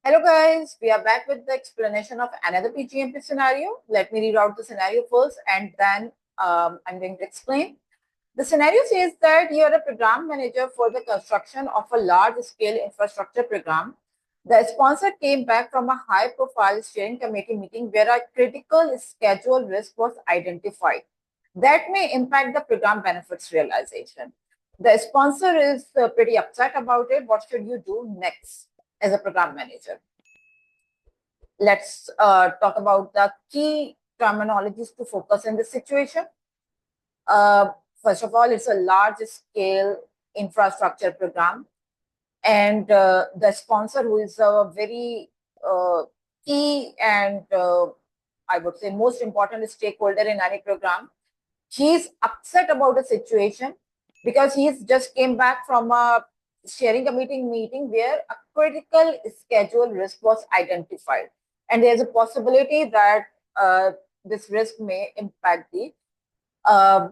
Hello guys, we are back with the explanation of another PgMP scenario. Let me read out the scenario first and then I'm going to explain. The scenario says that you are a program manager for the construction of a large-scale infrastructure program. The sponsor came back from a high-profile steering committee meeting where a critical schedule risk was identified that may impact the program benefits realization. The sponsor is pretty upset about it. What should you do next as a program manager? Let's talk about the key terminologies to focus in this situation. First of all, it's a large-scale infrastructure program. And the sponsor, who is a very key and I would say most important stakeholder in any program, he's upset about the situation because he's just came back from a sharing a meeting where a critical schedule risk was identified. And there's a possibility that this risk may impact the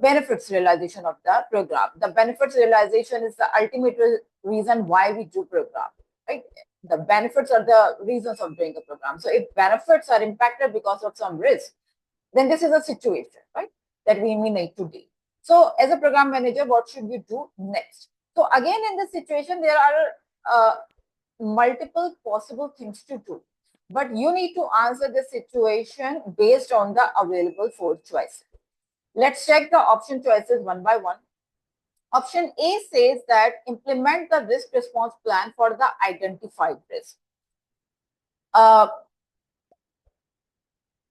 benefits realization of the program. The benefits realization is the ultimate reason why we do program, right? The benefits are the reasons of doing a program. So if benefits are impacted because of some risk, then this is a situation, right, that we may need to deal. So as a program manager, what should you do next? So again, in this situation, there are multiple possible things to do, but you need to answer the situation based on the available 4 choices. Let's check the option choices one by one. Option A says that implement the risk response plan for the identified risk.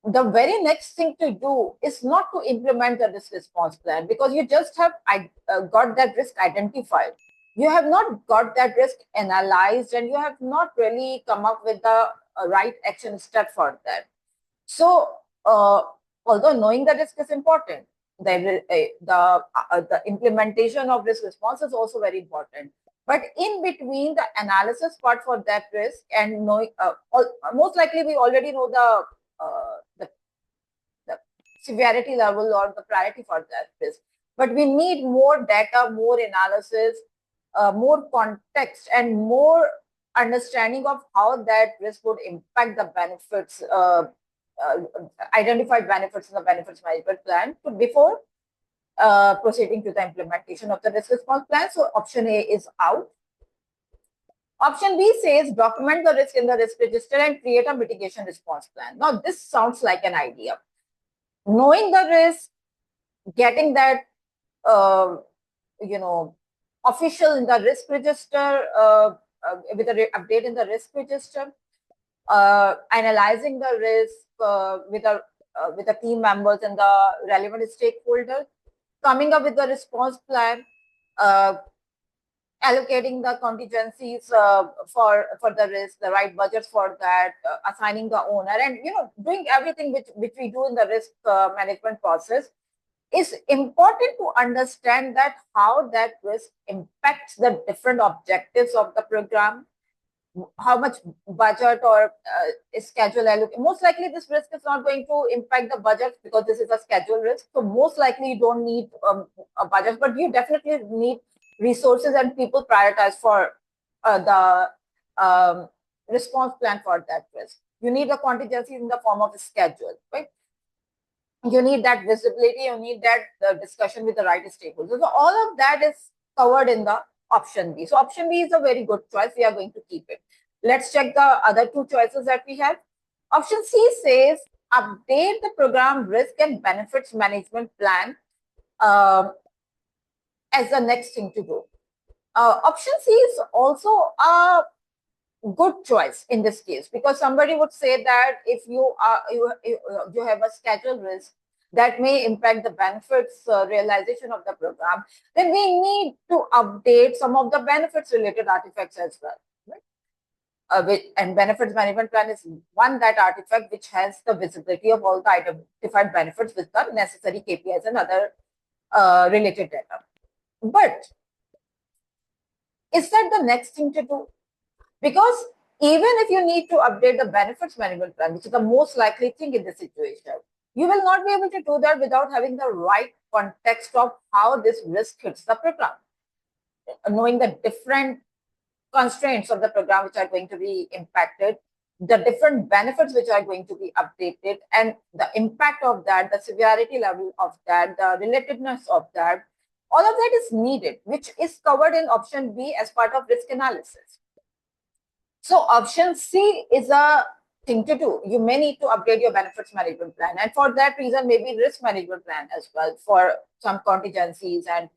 The very next thing to do is not to implement the risk response plan, because you just have got that risk identified. You have not got that risk analyzed, and you have not really come up with the right action step for that. So, although knowing the risk is important, the implementation of risk response is also very important. But in between the analysis part for that risk and knowing, most likely we already know the severity level or the priority for that risk. But we need more data, more analysis, more context, and more understanding of how that risk would impact the benefits, identified benefits in the benefits management plan before proceeding to the implementation of the risk response plan. So option A is out. Option B says document the risk in the risk register and create a mitigation response plan. Now, this sounds like an idea. Knowing the risk, getting that, official in the risk register, with an update in the risk register, analyzing the risk with the team members and the relevant stakeholders, coming up with the response plan, allocating the contingencies for the risk, the right budgets for that, assigning the owner, and doing everything which we do in the risk management process. It's important to understand that how that risk impacts the different objectives of the program, how much budget or schedule allocate. Most likely this risk is not going to impact the budget because this is a schedule risk. So most likely you don't need a budget, but you definitely need resources and people prioritized for the response plan for that risk. You need the contingencies in the form of a schedule, right? You need that visibility, you need that discussion with the right stakeholders. So all of that is covered in the option B. So option B is a very good choice. We are going to keep it. Let's check the other 2 choices that we have. Option C says update the program risk and benefits management plan as the next thing to do. Option C is also a good choice in this case, because somebody would say that if you have a schedule risk that may impact the benefits realization of the program, then we need to update some of the benefits related artifacts as well. Right? And benefits management plan is that artifact which has the visibility of all the identified benefits with the necessary KPIs and other related data. But is that the next thing to do? Because even if you need to update the benefits management plan, which is the most likely thing in this situation, you will not be able to do that without having the right context of how this risk hits the program. Knowing the different constraints of the program which are going to be impacted, the different benefits which are going to be updated, and the impact of that, the severity level of that, the relatedness of that, all of that is needed, which is covered in option B as part of risk analysis. So option C is a thing to do. You may need to update your benefits management plan, and for that reason, maybe risk management plan as well for some contingencies and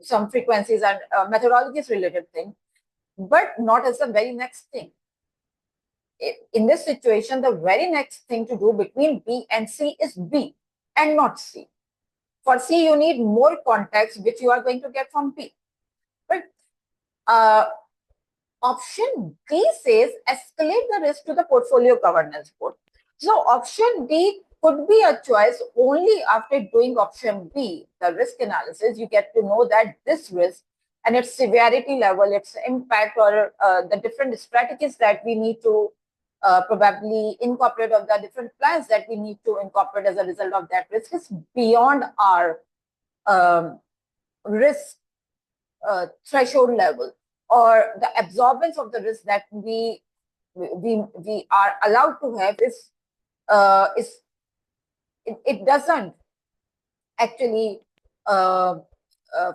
some frequencies and methodologies related thing, but not as the very next thing. In this situation, the very next thing to do between B and C is B and not C. For C, you need more context, which you are going to get from B. But option D says escalate the risk to the portfolio governance board. So option D could be a choice only after doing option B, the risk analysis. You get to know that this risk and its severity level, its impact, or the different strategies that we need to probably incorporate, of the different plans that we need to incorporate as a result of that risk, is beyond our risk threshold level, or the absorbance of the risk that we are allowed to have is it doesn't actually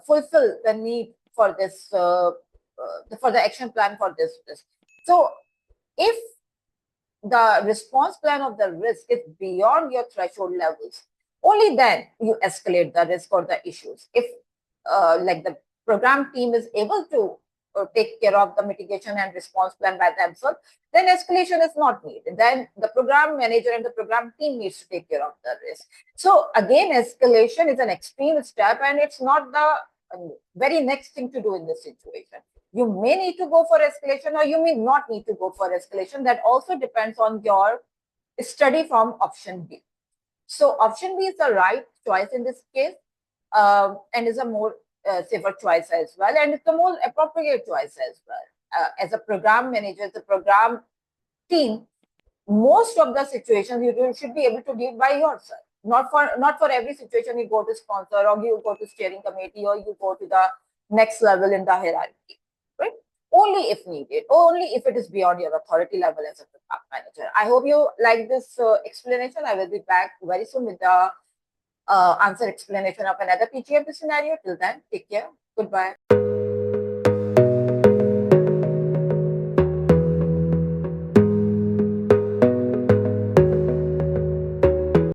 fulfill the need for this for the action plan for this risk. So if the response plan of the risk is beyond your threshold levels, only then you escalate the risk or the issues. If like the program team is able to take care of the mitigation and response plan by themselves, then escalation is not needed. Then the program manager and the program team needs to take care of the risk. So again, escalation is an extreme step, and it's not the very next thing to do in this situation. You may need to go for escalation, or you may not need to go for escalation. That also depends on your study from option B. So option B is the right choice in this case, and is a more safer choice as well, and it's the more appropriate choice as well. As a program manager, as a program team, most of the situations you should be able to deal by yourself. Not for every situation you go to sponsor, or you go to steering committee, or you go to the next level in the hierarchy, right? Only if needed, only if it is beyond your authority level as a program manager. I hope you like this explanation. I will be back very soon with the answer explanation of another PgMP scenario. Till then, take care. Goodbye.